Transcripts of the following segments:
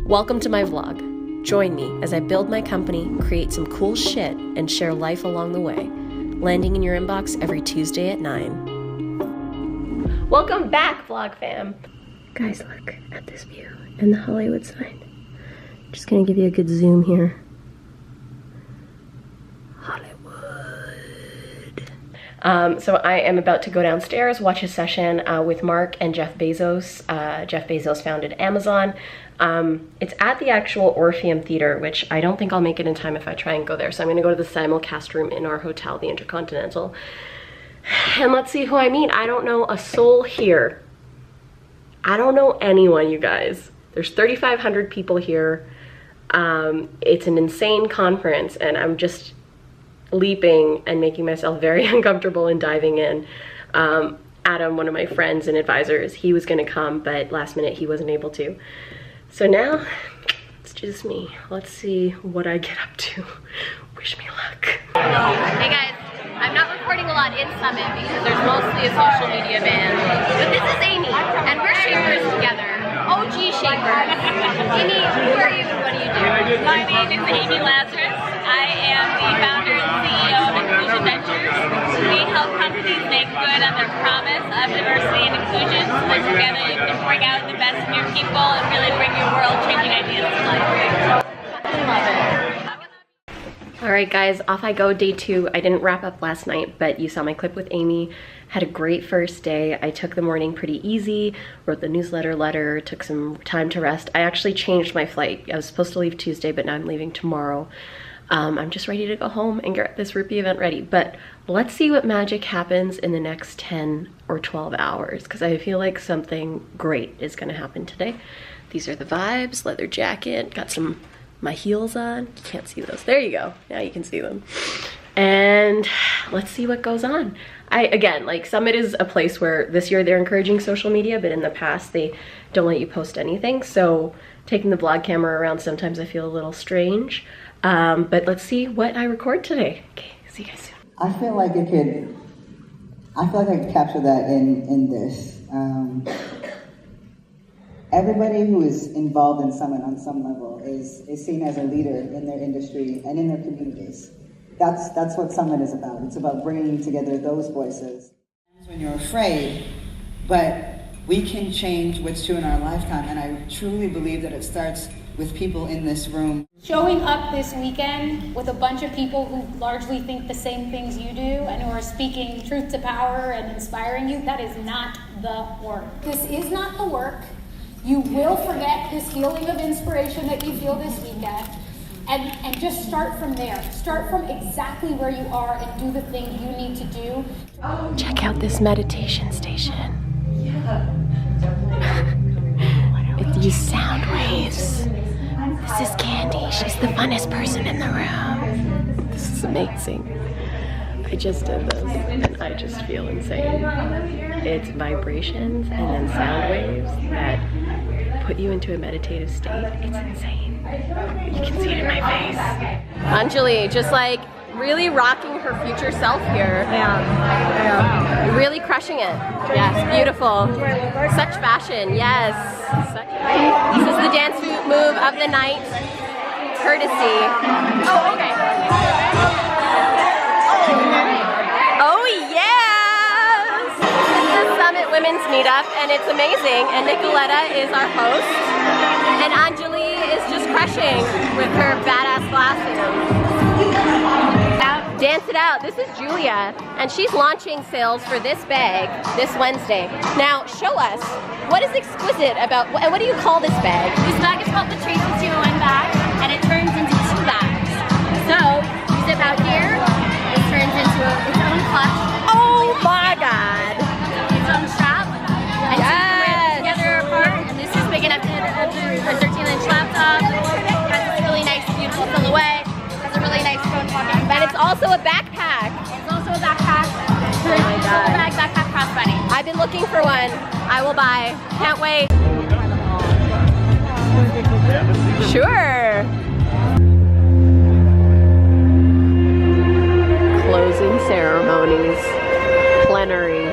Welcome to my vlog. Join me as I build my company, create some cool shit, and share life along the way. Landing in your inbox every Tuesday at 9. Welcome back, vlog fam. Guys, look at this view and the Hollywood sign. Just gonna give you a good zoom here. So I am about to go downstairs, watch a session with Mark and Jeff Bezos. Jeff Bezos founded Amazon. It's at the actual Orpheum Theater, which I don't think I'll make it in time if I try and go there. So I'm gonna go to the simulcast room in our hotel, the Intercontinental. And let's see who I meet. I don't know a soul here. I don't know anyone, you guys. There's 3,500 people here. It's an insane conference, and I'm just leaping and making myself very uncomfortable and diving in. Adam, one of my friends and advisors, he was gonna come, but last minute he wasn't able to. So now it's just me. Let's see what I get up to. Wish me luck. Hey guys, I'm not recording a lot in Summit because there's mostly a social media ban, but this is Amy, and we're shapers together. OG shapers. Amy, who are you and what do you do? My name is Amy Lazarus. I am the founder and CEO of Inclusion Ventures. We help companies make good on their promise of diversity and inclusion so that together you can bring out the best in your people and really bring your world-changing ideas to life. I love it. All right, guys, off I go, day 2. I didn't wrap up last night, but you saw my clip with Amy. Had a great first day. I took the morning pretty easy, wrote the newsletter letter, took some time to rest. I actually changed my flight. I was supposed to leave Tuesday, but now I'm leaving tomorrow. I'm just ready to go home and get this Rupee event ready. But let's see what magic happens in the next 10 or 12 hours, because I feel like something great is gonna happen today. These are the vibes, leather jacket, got my heels on. You can't see those. There you go. Now you can see them. And let's see what goes on. Again, like, Summit is a place where this year they're encouraging social media, but in the past they don't let you post anything. So taking the vlog camera around, sometimes I feel a little strange. But let's see what I record today. Okay, see you guys soon. I feel like I could capture that in this. Everybody who is involved in Summit on some level is seen as a leader in their industry and in their communities. That's what Summit is about. It's about bringing together those voices. When you're afraid, but we can change what's true in our lifetime, and I truly believe that it starts with people in this room. Showing up this weekend with a bunch of people who largely think the same things you do and who are speaking truth to power and inspiring you, that is not the work. This is not the work. You will forget this feeling of inspiration that you feel this weekend, and just start from there. Start from exactly where you are and do the thing you need to do. Check out this meditation station. With these sound waves. This is Candy. She's the funnest person in the room. This is amazing. I just did this and I just feel insane. It's vibrations and then sound waves that put you into a meditative state. It's insane. You can see it in my face. Anjali, just like really rocking her future self here. Yeah. Really crushing it. Yes, beautiful. Such fashion, yes. This is the dance move of the night. Courtesy. Oh, okay. Oh, yes! This is the Summit Women's Meetup, and it's amazing. And Nicoletta is our host. And Anjali is just crushing with her badass glasses. Dance it out. This is Julia, and she's launching sales for this bag this Wednesday. Now, show us, what is exquisite about, and what do you call this bag? This bag is called the Tracy 201 bag, and it turns into 2 bags. So, you zip out here, it turns into its own clutch. Oh my God. Its own strap. And so you can wear it together apart, and this is big enough to a 13-inch laptop. It has this really nice, beautiful silhouette. Really nice phone pocket. And it's also a backpack. It's also a backpack. Oh my God. Backpack crossbody. I've been looking for one. I will buy. Can't wait. Sure. Closing ceremonies. Plenary.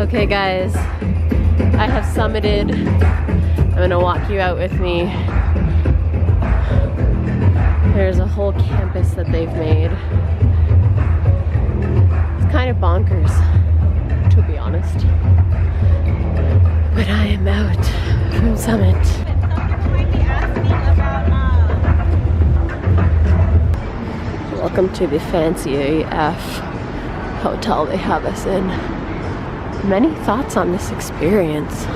Okay guys, I have summited. I'm gonna walk you out with me. There's a whole campus that they've made. It's kind of bonkers, to be honest. But I am out from Summit. Welcome to the fancy AF hotel they have us in. Many thoughts on this experience. Stay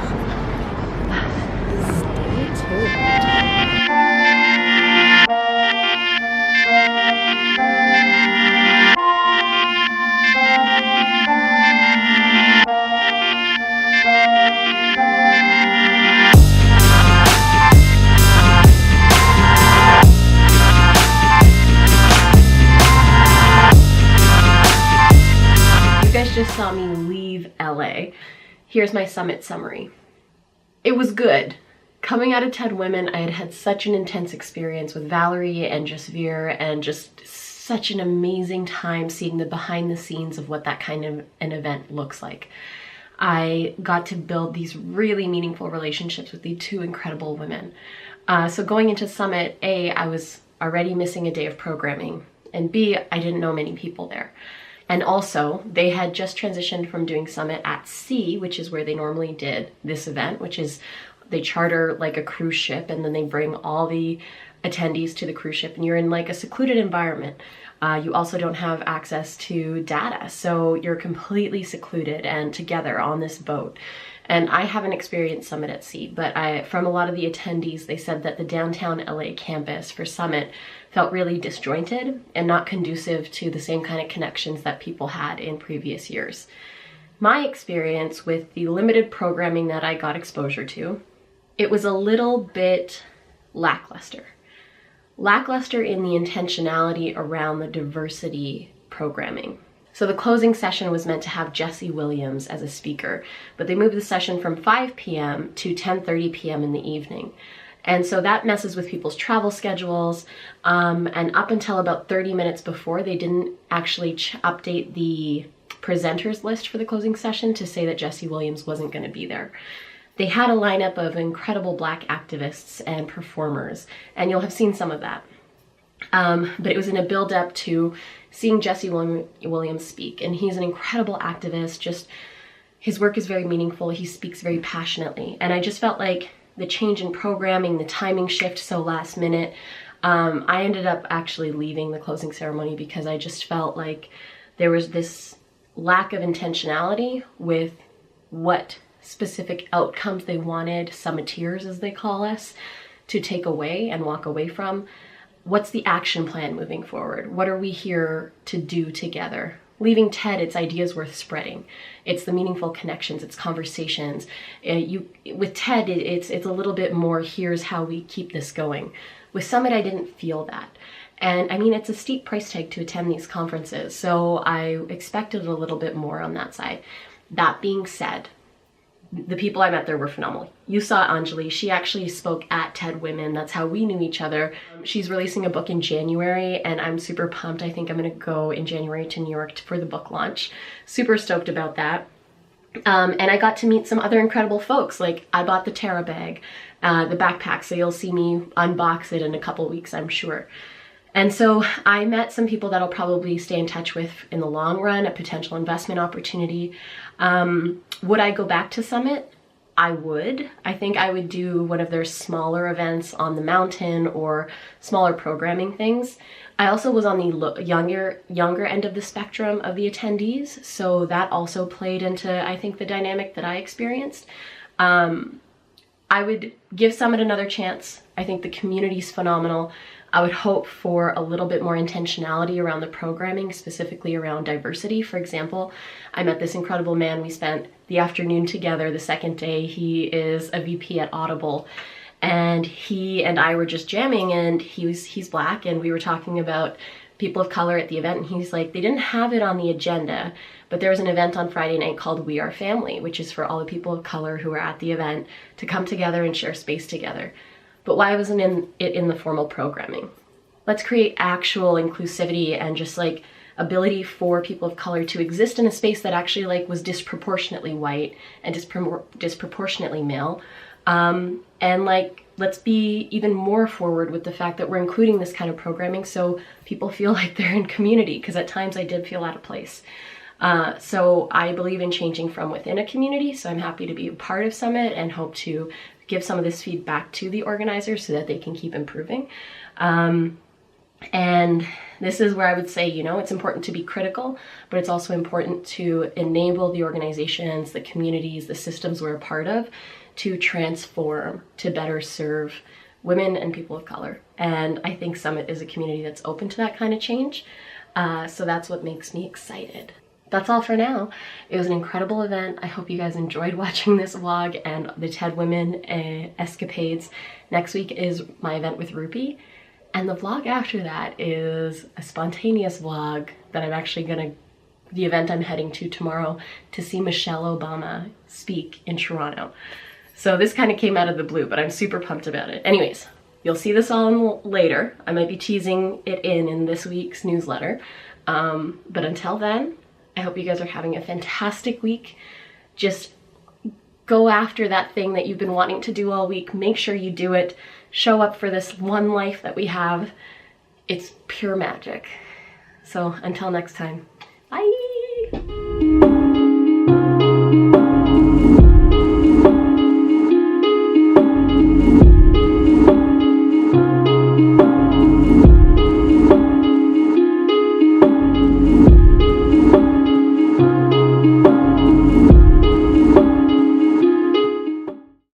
tuned. You guys just saw me leave LA. Here's my Summit summary. It was good. Coming out of TED Women, I had had such an intense experience with Valerie and Jasveer, and just such an amazing time seeing the behind the scenes of what that kind of an event looks like. I got to build these really meaningful relationships with these two incredible women. So going into Summit, A, I was already missing a day of programming, and B, I didn't know many people there. And also, they had just transitioned from doing Summit at sea, which is where they normally did this event, which is they charter like a cruise ship and then they bring all the attendees to the cruise ship and you're in like a secluded environment. You also don't have access to data, so you're completely secluded and together on this boat. And I haven't experienced Summit at sea, but from a lot of the attendees, they said that the downtown LA campus for Summit felt really disjointed and not conducive to the same kind of connections that people had in previous years. My experience with the limited programming that I got exposure to, it was a little bit lackluster. Lackluster in the intentionality around the diversity programming. So the closing session was meant to have Jesse Williams as a speaker, but they moved the session from 5 p.m. to 10:30 p.m. in the evening. And so that messes with people's travel schedules. And up until about 30 minutes before, they didn't actually update the presenters list for the closing session to say that Jesse Williams wasn't going to be there. They had a lineup of incredible Black activists and performers, and you'll have seen some of that. But it was in a build-up to seeing Jesse Williams speak, and he's an incredible activist. Just his work is very meaningful. He speaks very passionately, and I just felt like the change in programming, the timing shift so last minute. I ended up actually leaving the closing ceremony because I just felt like there was this lack of intentionality with what specific outcomes they wanted summiteers, as they call us, to take away and walk away from. What's the action plan moving forward? What are we here to do together? Leaving TED, it's ideas worth spreading. It's the meaningful connections, it's conversations. With TED, it's a little bit more, here's how we keep this going. With Summit, I didn't feel that. And I mean, it's a steep price tag to attend these conferences, so I expected a little bit more on that side. That being said, the people I met there were phenomenal. You saw Anjali, she actually spoke at TED Women. That's how we knew each other. She's releasing a book in January and I'm super pumped. I think I'm gonna go in January to New York for the book launch. Super stoked about that. And I got to meet some other incredible folks. Like I bought the Terra bag, the backpack, so you'll see me unbox it in a couple weeks, I'm sure. And so I met some people that I'll probably stay in touch with in the long run, a potential investment opportunity. Would I go back to Summit? I would. I think I would do one of their smaller events on the mountain or smaller programming things. I also was on the younger end of the spectrum of the attendees, so that also played into, I think, the dynamic that I experienced. I would give Summit another chance. I think the community's phenomenal. I would hope for a little bit more intentionality around the programming, specifically around diversity. For example, I met this incredible man. We spent the afternoon together the second day. He is a VP at Audible, and he and I were just jamming, and he's Black, and we were talking about people of color at the event, and he's like, they didn't have it on the agenda, but there was an event on Friday night called We Are Family, which is for all the people of color who are at the event to come together and share space together. But why wasn't it in the formal programming? Let's create actual inclusivity and just like ability for people of color to exist in a space that actually like was disproportionately white and disproportionately male. And like, let's be even more forward with the fact that we're including this kind of programming so people feel like they're in community, because at times I did feel out of place. So I believe in changing from within a community, so I'm happy to be a part of Summit and hope to give some of this feedback to the organizers so that they can keep improving. And this is where I would say, you know, it's important to be critical, but it's also important to enable the organizations, the communities, the systems we're a part of to transform, to better serve women and people of color. And I think Summit is a community that's open to that kind of change. So that's what makes me excited. That's all for now. It was an incredible event. I hope you guys enjoyed watching this vlog and the TED Women escapades. Next week is my event with Rupi. And the vlog after that is a spontaneous vlog that I'm actually the event I'm heading to tomorrow to see Michelle Obama speak in Toronto. So this kind of came out of the blue, but I'm super pumped about it. Anyways, you'll see this all later. I might be teasing it in this week's newsletter. But until then, I hope you guys are having a fantastic week. Just go after that thing that you've been wanting to do all week. Make sure you do it. Show up for this one life that we have. It's pure magic. So until next time, bye.